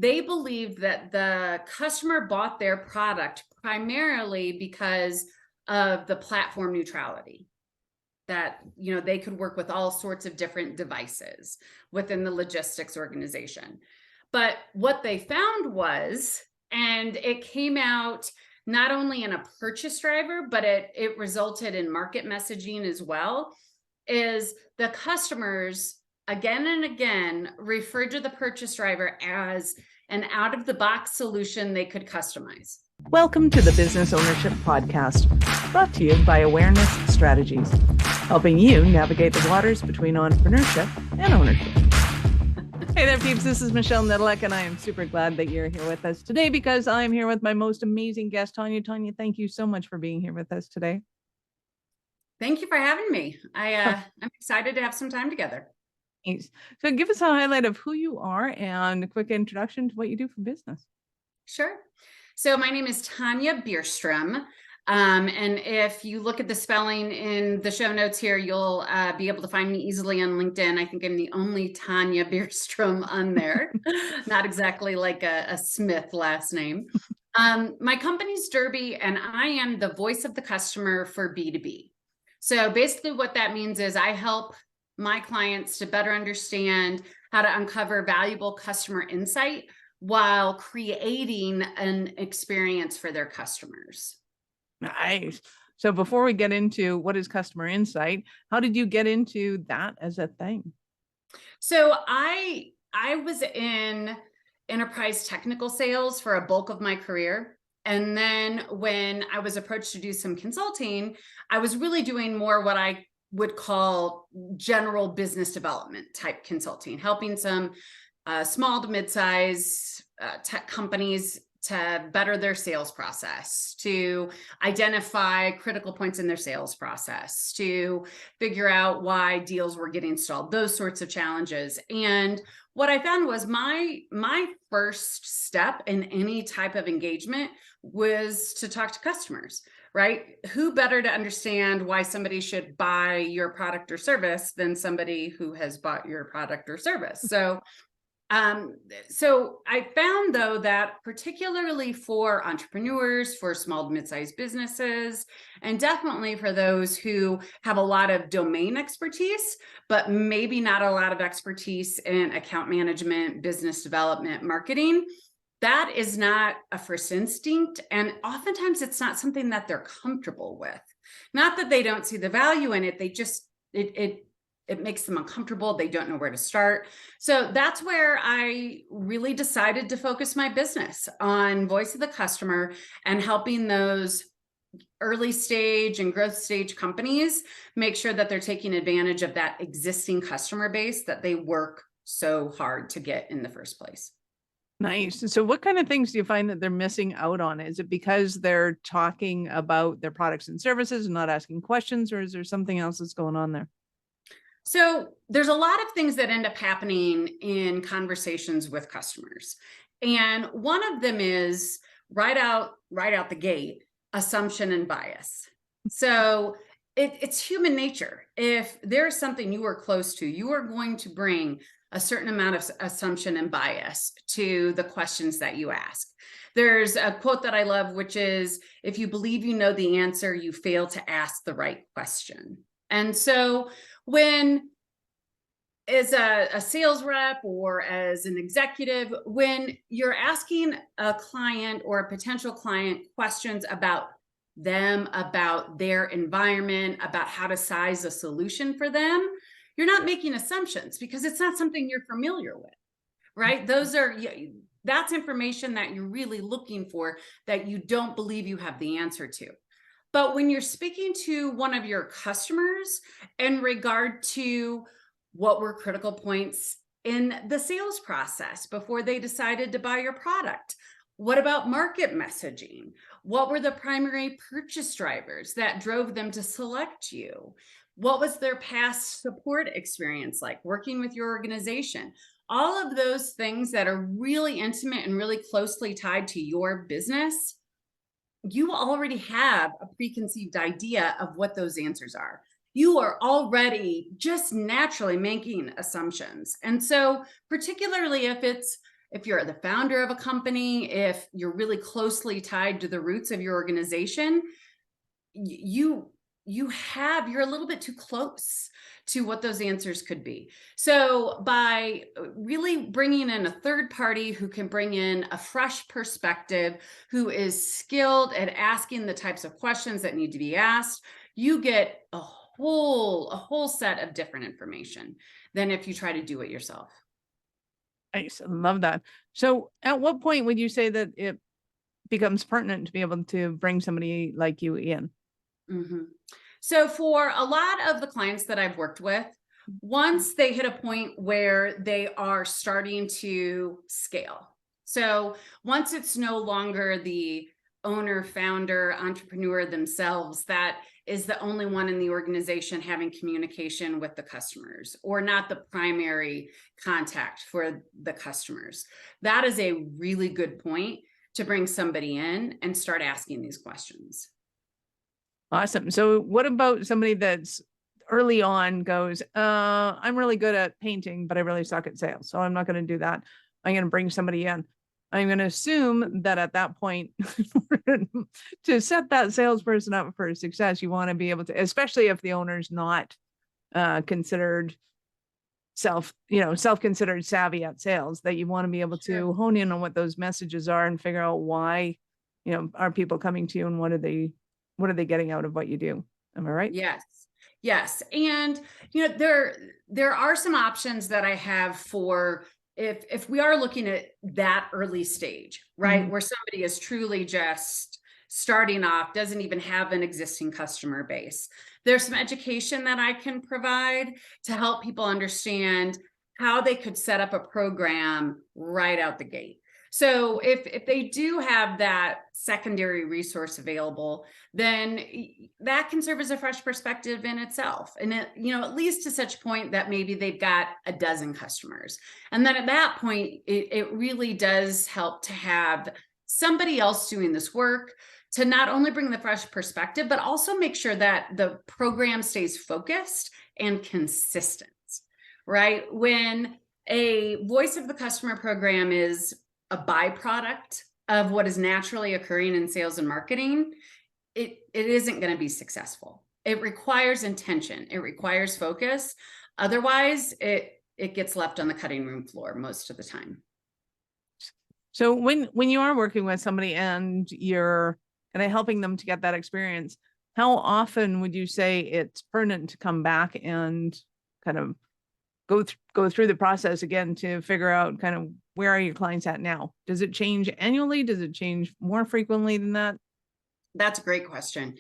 they believed that the customer bought their product primarily because of the platform neutrality, that they could work with all sorts of different devices within the logistics organization. But what they found was, and it came out not only in a purchase driver, but it resulted in market messaging as well, is the customers again and again referred to the purchase driver as an out-of-the-box solution they could customize. Welcome to the Business Ownership Podcast, brought to you by Awareness Strategies, helping you navigate the waters between entrepreneurship and ownership. Hey there, peeps. This is Michelle Nedelec, and I am super glad that you're here with us today because I'm here with my most amazing guest, Tonya. Tonya, thank you so much for being here with us today. Thank you for having me. I'm excited to have some time together. Thanks. So give us a highlight of who you are and a quick introduction to what you do for business. Sure. So my name is Tonya Bjurstrom. And if you look at the spelling in the show notes here, you'll be able to find me easily on LinkedIn. I think I'm the only Tonya Bjurstrom on there. Not exactly like a Smith last name. My company's Dirby, and I am the voice of the customer for B2B. So basically what that means is I help my clients to better understand how to uncover valuable customer insight while creating an experience for their customers. Nice. So before we get into what is customer insight, how did you get into that as a thing? So I was in enterprise technical sales for a bulk of my career. And then when I was approached to do some consulting, I was really doing more what I would call general business development type consulting, helping some small to mid-size tech companies to better their sales process, to identify critical points in their sales process, to figure out why deals were getting stalled, those sorts of challenges. And what I found was my first step in any type of engagement was to talk to customers, right? Who better to understand why somebody should buy your product or service than somebody who has bought your product or service? So I found, though, that particularly for entrepreneurs, for small to mid-sized businesses, and definitely for those who have a lot of domain expertise, but maybe not a lot of expertise in account management, business development, marketing, that is not a first instinct. And oftentimes it's not something that they're comfortable with. Not that they don't see the value in it, they just, it makes them uncomfortable. They don't know where to start. So that's where I really decided to focus my business on voice of the customer and helping those early stage and growth stage companies make sure that they're taking advantage of that existing customer base that they work so hard to get in the first place. Nice. So what kind of things do you find that they're missing out on? Is it because they're talking about their products and services and not asking questions, or is there something else that's going on there? So there's a lot of things that end up happening in conversations with customers. And one of them is right out the gate, assumption and bias. So it's human nature. If there's something you are close to, you are going to bring a certain amount of assumption and bias to the questions that you ask. There's a quote that I love, which is, if you believe you know the answer, you fail to ask the right question. And so when, as a sales rep or as an executive, when you're asking a client or a potential client questions about them, about their environment, about how to size a solution for them, you're not making assumptions because it's not something you're familiar with, right? That's information that you're really looking for that you don't believe you have the answer to. But when you're speaking to one of your customers in regard to what were critical points in the sales process before they decided to buy your product, what about market messaging? What were the primary purchase drivers that drove them to select you? What was their past support experience like working with your organization? All of those things that are really intimate and really closely tied to your business, you already have a preconceived idea of what those answers are. You are already just naturally making assumptions. And so particularly if if you're the founder of a company, if you're really closely tied to the roots of your organization, you're a little bit too close to what those answers could be. So by really bringing in a third party who can bring in a fresh perspective, who is skilled at asking the types of questions that need to be asked, you get a whole set of different information than if you try to do it yourself. I love that. So at what point would you say that it becomes pertinent to be able to bring somebody like you in? Mm-hmm. So for a lot of the clients that I've worked with, once they hit a point where they are starting to scale. So once it's no longer the owner, founder, entrepreneur themselves that is the only one in the organization having communication with the customers, or not the primary contact for the customers, that is a really good point to bring somebody in and start asking these questions. Awesome. So what about somebody that's early on goes, I'm really good at painting, but I really suck at sales. So I'm not going to do that. I'm going to bring somebody in. I'm going to assume that at that point, to set that salesperson up for success, you want to be able to, especially if the owner's not considered self-considered savvy at sales, that you want to be able to hone in on what those messages are and figure out why, are people coming to you and what are they getting out of what you do? Am I right? Yes. And, there are some options that I have for if we are looking at that early stage, right? Mm-hmm. Where somebody is truly just starting off, doesn't even have an existing customer base. There's some education that I can provide to help people understand how they could set up a program right out the gate. So if they do have that secondary resource available, then that can serve as a fresh perspective in itself. And at least to such point that maybe they've got a dozen customers. And then at that point, it really does help to have somebody else doing this work to not only bring the fresh perspective, but also make sure that the program stays focused and consistent, right? When a voice of the customer program is a byproduct of what is naturally occurring in sales and marketing, it isn't going to be successful. It requires intention. It requires focus. Otherwise, it gets left on the cutting room floor most of the time. So when you are working with somebody and you're kind of helping them to get that experience, how often would you say it's pertinent to come back and kind of go through the process again to figure out kind of where are your clients at now? Does it change annually? Does it change more frequently than that? That's a great question.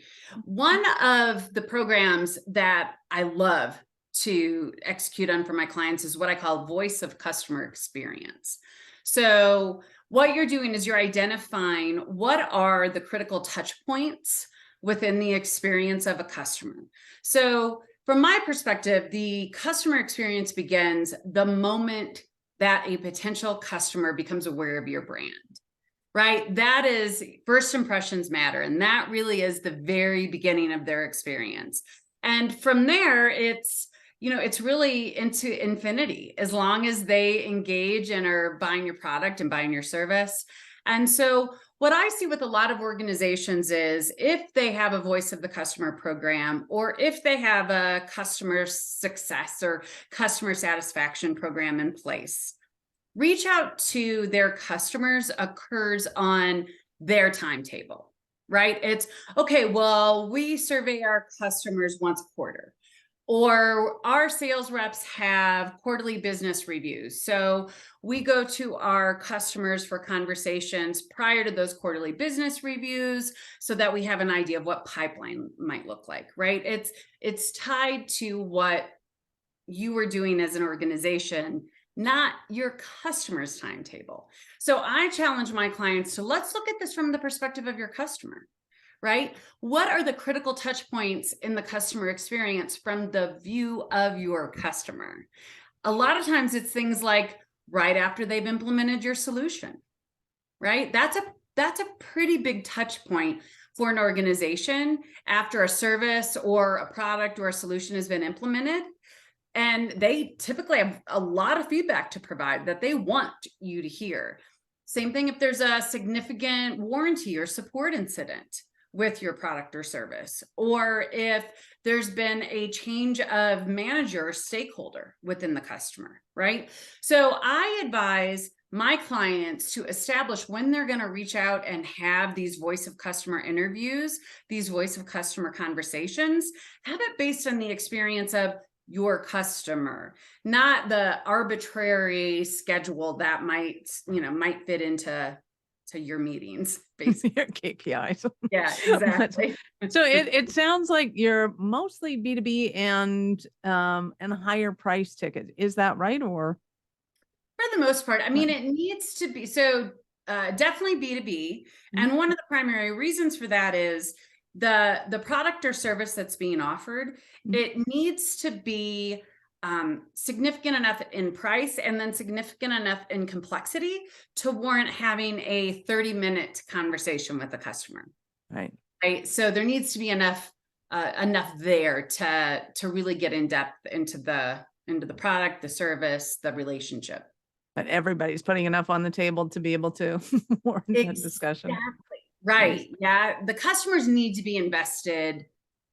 One of the programs that I love to execute on for my clients is what I call voice of customer experience. So what you're doing is you're identifying what are the critical touch points within the experience of a customer. So from my perspective, the customer experience begins the moment that a potential customer becomes aware of your brand, right? That is, first impressions matter. And that really is the very beginning of their experience. And from there, it's really into infinity, as long as they engage and are buying your product and buying your service. And so what I see with a lot of organizations is if they have a voice of the customer program, or if they have a customer success or customer satisfaction program in place, reach out to their customers occurs on their timetable, right? It's okay, well, we survey our customers once a quarter, or our sales reps have quarterly business reviews. So we go to our customers for conversations prior to those quarterly business reviews so that we have an idea of what pipeline might look like, right? It's tied to what you are doing as an organization, not your customer's timetable. So I challenge my clients to let's look at this from the perspective of your customer, right? What are the critical touch points in the customer experience from the view of your customer? A lot of times it's things like right after they've implemented your solution, right? That's a pretty big touch point for an organization after a service or a product or a solution has been implemented. And they typically have a lot of feedback to provide that they want you to hear. Same thing if there's a significant warranty or support incident with your product or service, or if there's been a change of manager or stakeholder within the customer, right? So I advise my clients to establish when they're going to reach out and have these voice of customer interviews, these voice of customer conversations, have it based on the experience of your customer, not the arbitrary schedule that might fit into your meetings, basically. Your KPIs. Yeah, exactly. So it sounds like you're mostly B2B and higher price ticket. Is that right? Or For the most part, I mean, it needs to be, so definitely B2B. And one of the primary reasons for that is the product or service that's being offered, it needs to be significant enough in price and then significant enough in complexity to warrant having a 30-minute conversation with the customer. Right. So there needs to be enough there to really get in depth into the product, the service, the relationship. But everybody's putting enough on the table to be able to warrant that discussion. Exactly. Right. Yeah. The customers need to be invested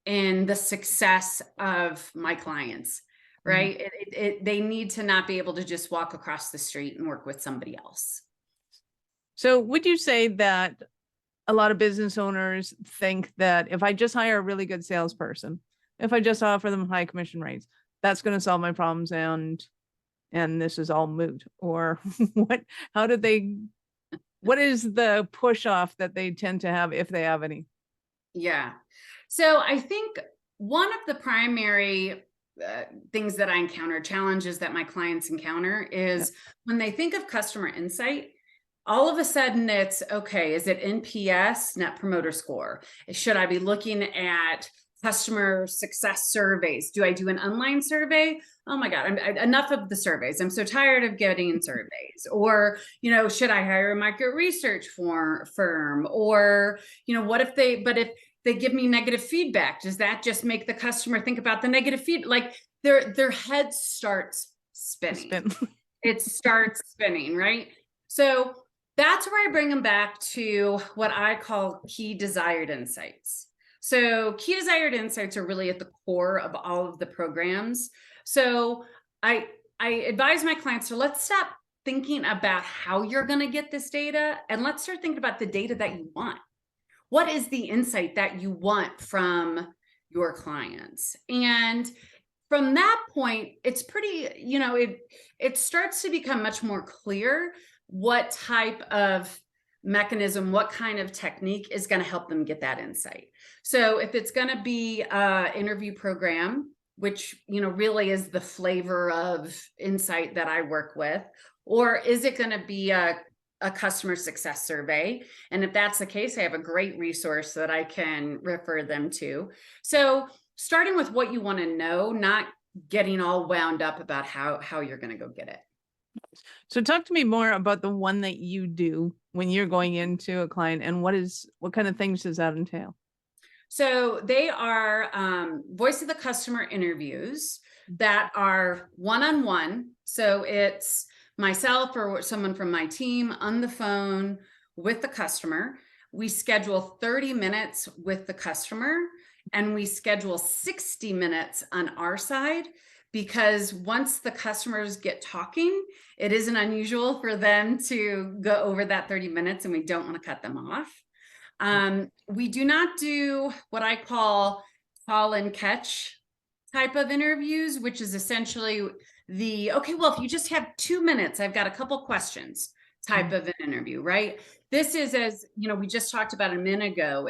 in the success of my clients. Right. They need to not be able to just walk across the street and work with somebody else. So would you say that a lot of business owners think that if I just hire a really good salesperson, if I just offer them high commission rates, that's going to solve my problems and this is all moot? Or what is the push off that they tend to have, if they have any? Yeah. So I think one of the primary things that I encounter, challenges that my clients encounter, is when they think of customer insight, all of a sudden it's, okay, is it NPS, Net Promoter Score? Should I be looking at customer success surveys? Do I do an online survey? Oh my God, enough of the surveys. I'm so tired of getting surveys. Or, should I hire a market research firm? Or, what if they give me negative feedback? Does that just make the customer think about the negative feedback? Like their head starts spinning. It starts spinning, right? So that's where I bring them back to what I call key desired insights. So key desired insights are really at the core of all of the programs. So I advise my clients to let's stop thinking about how you're going to get this data and let's start thinking about the data that you want. What is the insight that you want from your clients? And from that point, it's pretty, it starts to become much more clear what type of mechanism, what kind of technique is going to help them get that insight. So if it's going to be an interview program, which, really is the flavor of insight that I work with, or is it going to be a customer success survey? And if that's the case, I have a great resource that I can refer them to. So starting with what you want to know, not getting all wound up about how you're going to go get it. So talk to me more about the one that you do when you're going into a client, and what kind of things does that entail? So they are voice of the customer interviews that are one-on-one. So it's myself or someone from my team on the phone with the customer. We schedule 30 minutes with the customer and we schedule 60 minutes on our side, because once the customers get talking, it isn't unusual for them to go over that 30 minutes and we don't want to cut them off. We do not do what I call and catch type of interviews, which is essentially okay, well, if you just have 2 minutes, I've got a couple questions type of an interview, right? This is, as we just talked about a minute ago,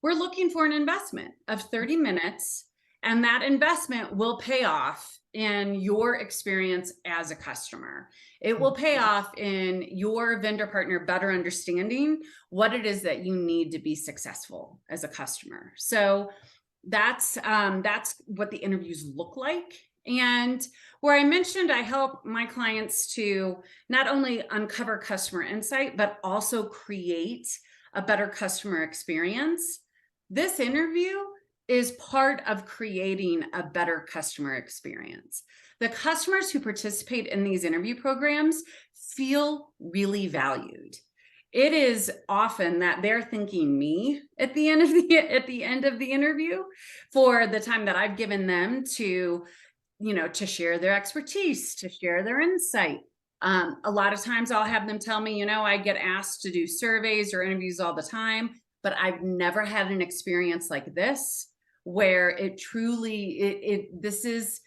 we're looking for an investment of 30 minutes, and that investment will pay off in your experience as a customer. It will pay off in your vendor partner better understanding what it is that you need to be successful as a customer. So that's what the interviews look like. And where I mentioned I help my clients to not only uncover customer insight, but also create a better customer experience. This interview is part of creating a better customer experience. The customers who participate in these interview programs feel really valued. It is often that they're thanking me at the end of the interview for the time that I've given them to, to share their expertise, to share their insight. A lot of times I'll have them tell me, I get asked to do surveys or interviews all the time, but I've never had an experience like this where it truly, this is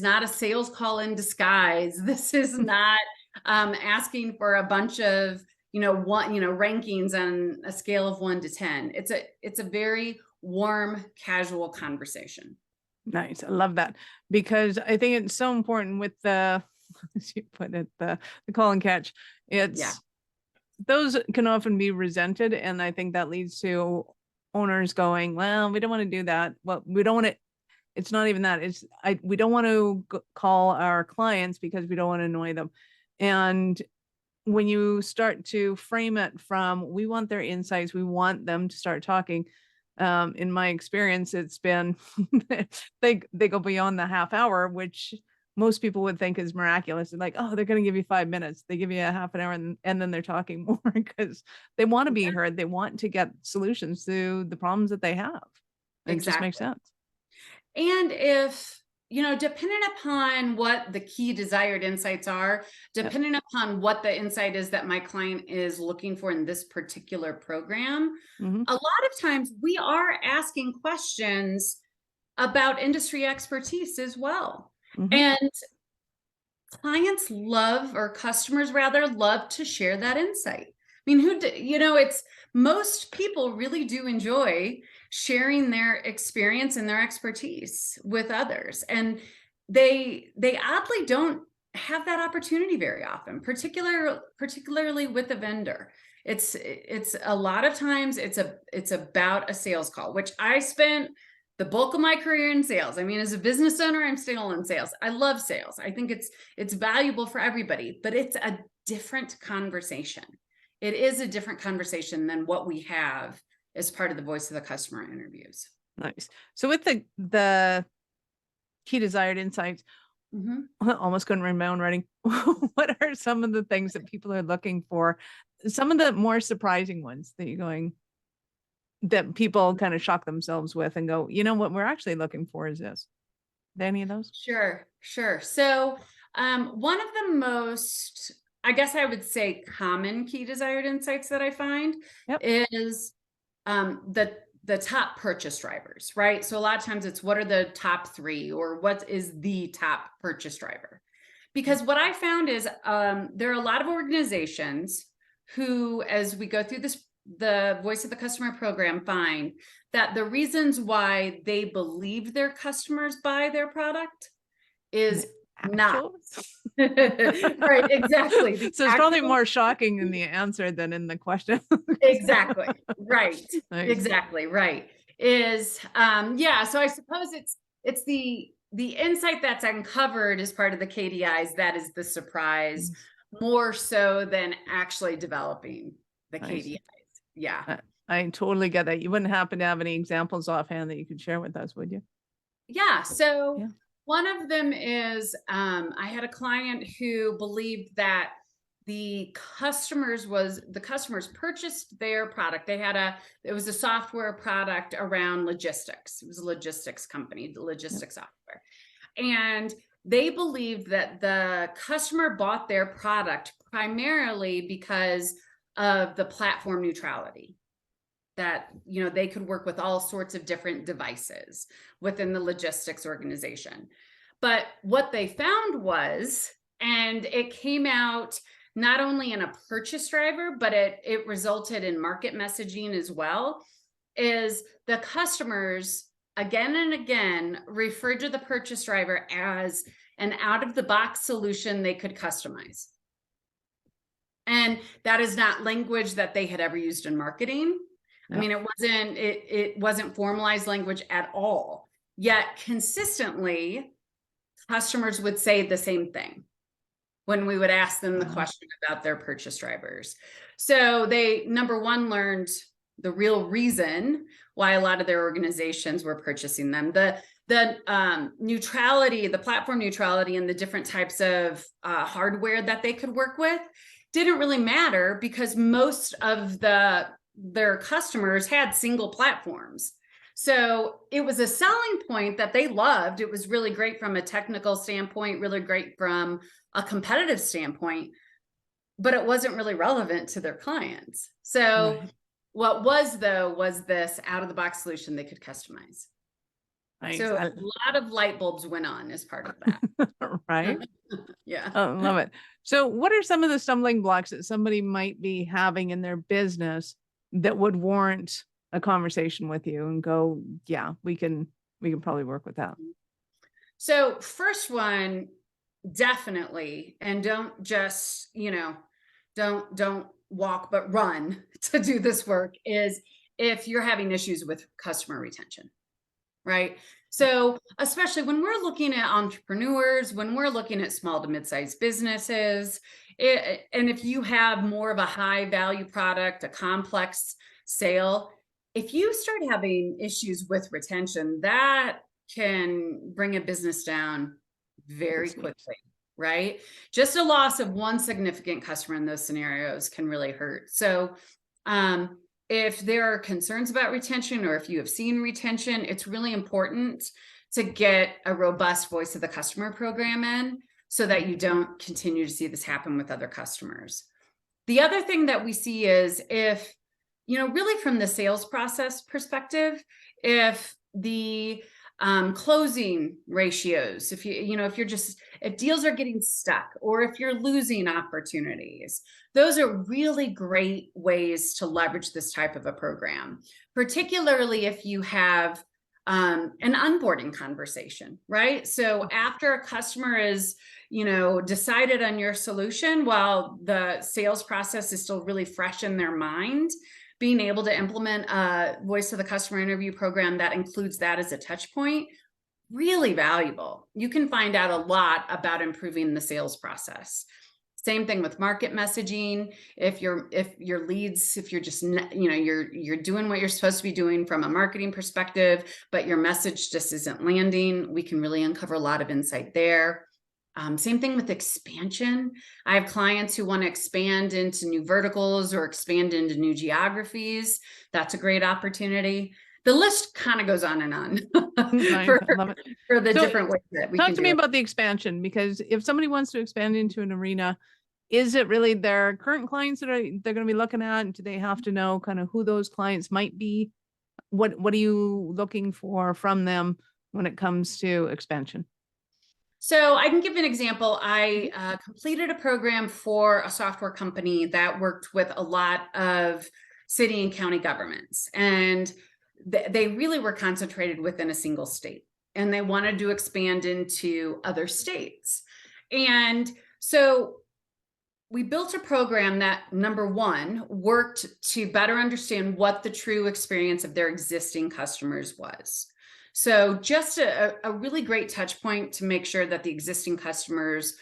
not a sales call in disguise. This is not asking for a bunch of, rankings on a scale of 1 to 10. It's a very warm, casual conversation. Nice. I love that, because I think it's so important with the, as you put it, the call and catch. Those can often be resented. And I think that leads to owners going, well, we don't want to do that. Well, we don't want to, it's not even that. We don't want to call our clients because we don't want to annoy them. And when you start to frame it from, we want their insights, we want them to start talking. In my experience, it's been, they go beyond the half hour, which most people would think is miraculous. They're like, oh, they're going to give you 5 minutes. They give you a half an hour and then they're talking more because they want to be heard. They want to get solutions to the problems that they have. It just makes sense. And if, depending upon what the key desired insights are, depending upon what the insight is that my client is looking for in this particular program, a lot of times we are asking questions about industry expertise as well. And clients love, or customers rather, love to share that insight. I mean, it's most people really do enjoy sharing their experience and their expertise with others. And they oddly don't have that opportunity very often, particularly with a vendor. It's a lot of times it's about a sales call, which I spent the bulk of my career in sales. I mean, as a business owner, I'm still in sales. I love sales. I think it's valuable for everybody, but it's a different conversation. It is a different conversation than what we have as part of the voice of the customer interviews. Nice. So with the key desired insights, almost couldn't read my own writing. What are some of the things that people are looking for? Some of the more surprising ones that you're going, that people kind of shock themselves with and go, what we're actually looking for is this. Are there any of those? Sure. So one of the most, I guess I would say, common key desired insights that I find is the top purchase drivers, right? So a lot of times it's, what are the top 3, or what is the top purchase driver? Because what I found is there are a lot of organizations who, as we go through the Voice of the Customer program, find that the reasons why they believe their customers buy their product is not right. Exactly. So it's probably more shocking in the answer than in the question. Exactly. Right. Nice. Exactly. Right. Is so I suppose it's the insight that's uncovered as part of the KDIs that is the surprise, more so than actually developing the KDIs. Yeah. I totally get that. You wouldn't happen to have any examples offhand that you could share with us, would you? Yeah. So one of them is I had a client who believed that the customers purchased their product. It was a software product around logistics. It was a logistics company, the logistics software. And they believed that the customer bought their product primarily because of the platform neutrality, that they could work with all sorts of different devices within the logistics organization. But what they found was, and it came out not only in a purchase driver, but it resulted in market messaging as well, is the customers again and again referred to the purchase driver as an out-of-the-box solution they could customize. And that is not language that they had ever used in marketing. I mean, it wasn't formalized language at all. Yet consistently, customers would say the same thing when we would ask them the question about their purchase drivers. So they, number one, learned the real reason why a lot of their organizations were purchasing them. The neutrality, the platform neutrality, and the different types of hardware that they could work with didn't really matter because most of their customers had single platforms. So it was a selling point that they loved. It was really great from a technical standpoint, really great from a competitive standpoint, but it wasn't really relevant to their clients. So what was, though, was this out-of-the-box solution they could customize. Nice. So a lot of light bulbs went on as part of that. Right? Yeah. I love it. So what are some of the stumbling blocks that somebody might be having in their business that would warrant a conversation with you and go, yeah, we can probably work with that? So first one, definitely, and don't just, don't walk, but run to do this work, is if you're having issues with customer retention, right? So especially when we're looking at entrepreneurs, when we're looking at small to mid-sized businesses, and if you have more of a high value product, a complex sale, if you start having issues with retention, that can bring a business down very quickly, right? Just a loss of one significant customer in those scenarios can really hurt. So if there are concerns about retention, or if you have seen retention, it's really important to get a robust voice of the customer program in so that you don't continue to see this happen with other customers. The other thing that we see is if, really from the sales process perspective, if the closing ratios, if if deals are getting stuck, or if you're losing opportunities, those are really great ways to leverage this type of a program, particularly if you have an onboarding conversation, right? So after a customer is, decided on your solution, while the sales process is still really fresh in their mind, being able to implement a voice of the customer interview program that includes that as a touch point, really valuable. You can find out a lot about improving the sales process. Same thing with market messaging. If your leads, if you're just, you're doing what you're supposed to be doing from a marketing perspective, but your message just isn't landing, we can really uncover a lot of insight there. Same thing with expansion. I have clients who want to expand into new verticals or expand into new geographies. That's a great opportunity. The list kind of goes on and on for the different ways that we can talk to me about the expansion, because if somebody wants to expand into an arena, is it really their current clients that they're going to be looking at? And do they have to know kind of who those clients might be? What are you looking for from them when it comes to expansion? So I can give an example. I completed a program for a software company that worked with a lot of city and county governments, and they really were concentrated within a single state, and they wanted to expand into other states. And so we built a program that, number one, worked to better understand what the true experience of their existing customers was. So just a really great touch point to make sure that the existing customers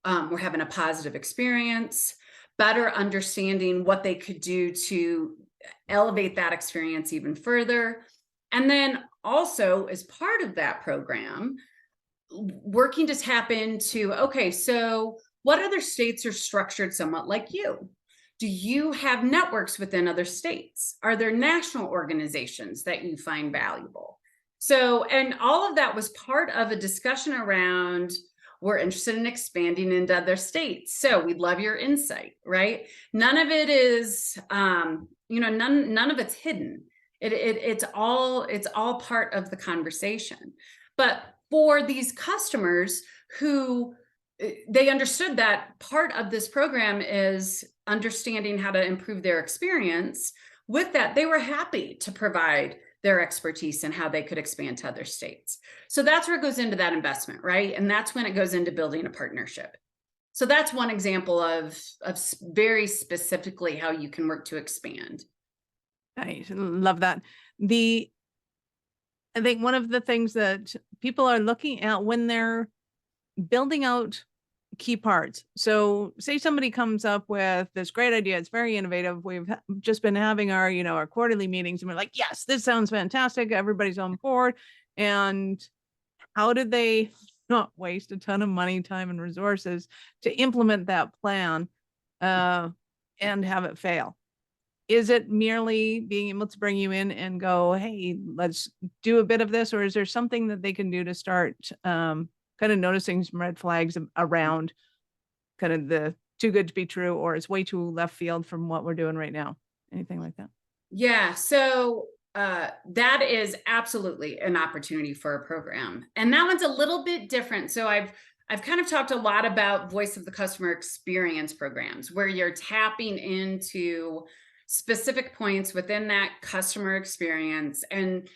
were having a positive experience, better understanding what they could do to elevate that experience even further. And then also, as part of that program, working to tap into, okay, so what other states are structured somewhat like you? Do you have networks within other states? Are there national organizations that you find valuable? So, and all of that was part of a discussion around, we're interested in expanding into other states. So we'd love your insight, right? None of it is, none of it's hidden. It's all part of the conversation. But for these customers who, they understood that part of this program is understanding how to improve their experience. With that, they were happy to provide their expertise and how they could expand to other states. So that's where it goes into that investment, right? And that's when it goes into building a partnership. So that's one example of very specifically how you can work to expand. I love that. I think one of the things that people are looking at when they're building out key parts. So say somebody comes up with this great idea. It's very innovative. We've just been having our, our quarterly meetings and we're like, yes, this sounds fantastic. Everybody's on board. And how did they not waste a ton of money, time, and resources to implement that plan and have it fail? Is it merely being able to bring you in and go, hey, let's do a bit of this? Or is there something that they can do to start kind of noticing some red flags around kind of the too good to be true, or it's way too left field from what we're doing right now? Anything like that? Yeah. So that is absolutely an opportunity for a program. And that one's a little bit different. So I've kind of talked a lot about voice of the customer experience programs where you're tapping into specific points within that customer experience and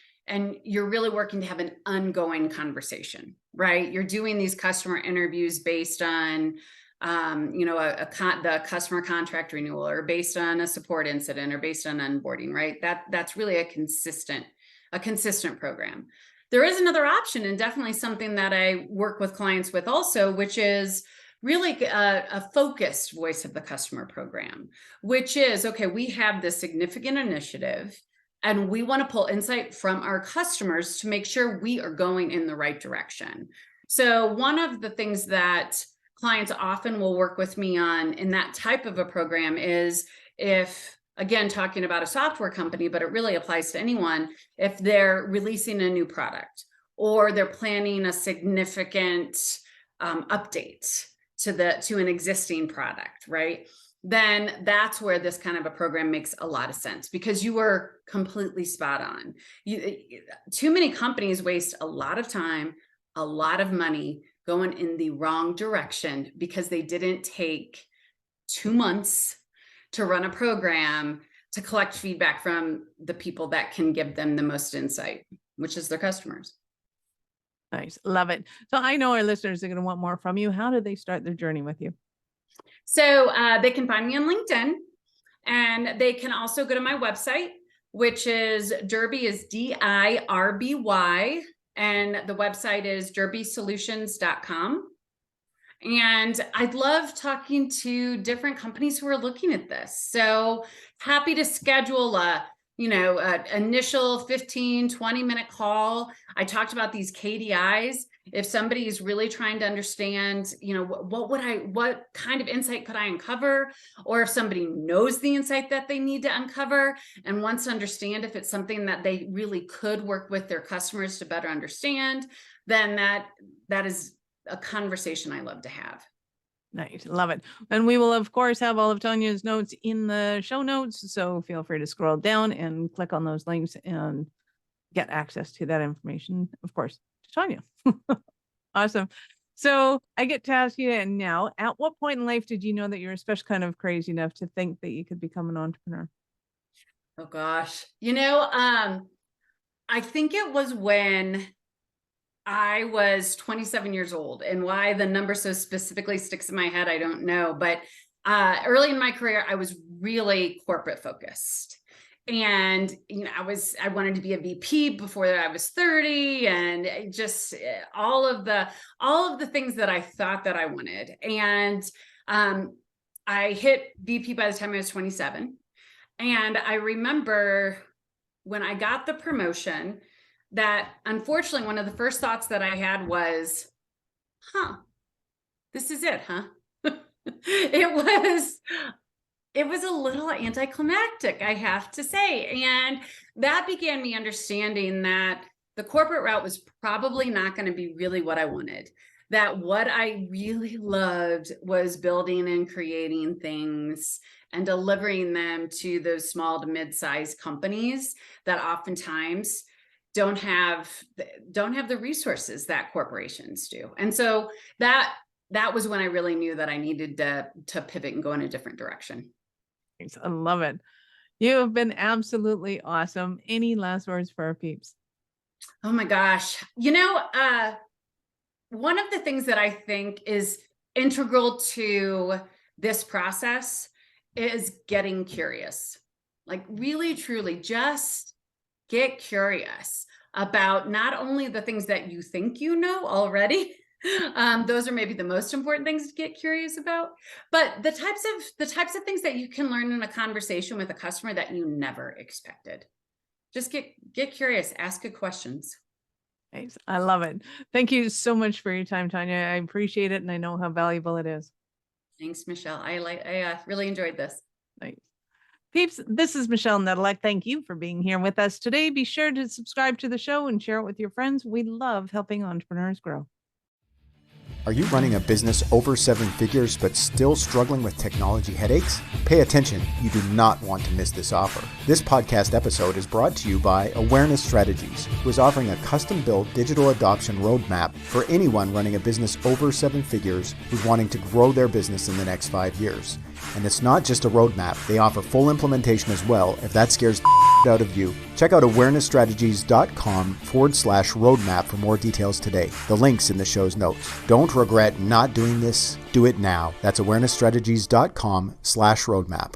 you're really working to have an ongoing conversation, right? You're doing these customer interviews based on the customer contract renewal, or based on a support incident, or based on onboarding, right? That's really a consistent program. There is another option, and definitely something that I work with clients with also, which is really a focused voice of the customer program, which is, okay, we have this significant initiative and we want to pull insight from our customers to make sure we are going in the right direction. So one of the things that clients often will work with me on in that type of a program is, if, again, talking about a software company, but it really applies to anyone, if they're releasing a new product or they're planning a significant update to an existing product, right? Then that's where this kind of a program makes a lot of sense, because you were completely spot on. Too many companies waste a lot of time, a lot of money going in the wrong direction because they didn't take 2 months to run a program to collect feedback from the people that can give them the most insight, which is their customers. Nice. Love it. So I know our listeners are going to want more from you. How did they start their journey with you? So they can find me on LinkedIn, and they can also go to my website, which is Dirby, is DIRBY. And the website is derbysolutions.com. And I'd love talking to different companies who are looking at this. So happy to schedule an initial 15-20 minute call. I talked about these KDIs. If somebody is really trying to understand, what kind of insight could I uncover? Or if somebody knows the insight that they need to uncover and wants to understand if it's something that they really could work with their customers to better understand, then that is a conversation I love to have. Nice. Love it. And we will, of course, have all of Tonya's notes in the show notes. So feel free to scroll down and click on those links and get access to that information, of course, to Tonya. Awesome. So I get to ask you now, at what point in life did you know that you're especially kind of crazy enough to think that you could become an entrepreneur? Oh gosh. I think it was when I was 27 years old, and why the number so specifically sticks in my head, I don't know. But early in my career, I was really corporate focused. And, I wanted to be a VP before I was 30, and just all of the things that I thought that I wanted. And I hit VP by the time I was 27. And I remember when I got the promotion, that unfortunately, one of the first thoughts that I had was, this is it, huh? It was a little anticlimactic, I have to say. And that began me understanding that the corporate route was probably not going to be really what I wanted. That what I really loved was building and creating things and delivering them to those small to mid-sized companies that oftentimes don't have the resources that corporations do. And so that was when I really knew that I needed to pivot and go in a different direction. Thanks. I love it. You have been absolutely awesome. Any last words for our peeps? Oh my gosh. One of the things that I think is integral to this process is getting curious. Like, really, truly, just get curious about not only the things that you think you know already, Those are maybe the most important things to get curious about. But the types of things that you can learn in a conversation with a customer that you never expected. Just get curious, ask good questions. Nice. I love it. Thank you so much for your time, Tonya. I appreciate it, and I know how valuable it is. Thanks, Michelle. I really enjoyed this. Nice. Peeps, this is Michelle Nedelec. Thank you for being here with us today. Be sure to subscribe to the show and share it with your friends. We love helping entrepreneurs grow. Are you running a business over 7 figures but still struggling with technology headaches? Pay attention. You do not want to miss this offer. This podcast episode is brought to you by Awareness Strategies, who is offering a custom-built digital adoption roadmap for anyone running a business over 7 figures who's wanting to grow their business in the next 5 years. And it's not just a roadmap. They offer full implementation as well, if that scares the out of you. Check out awarenessstrategies.com/roadmap for more details today. The link's in the show's notes. Don't regret not doing this. Do it now. That's awarenessstrategies.com/roadmap.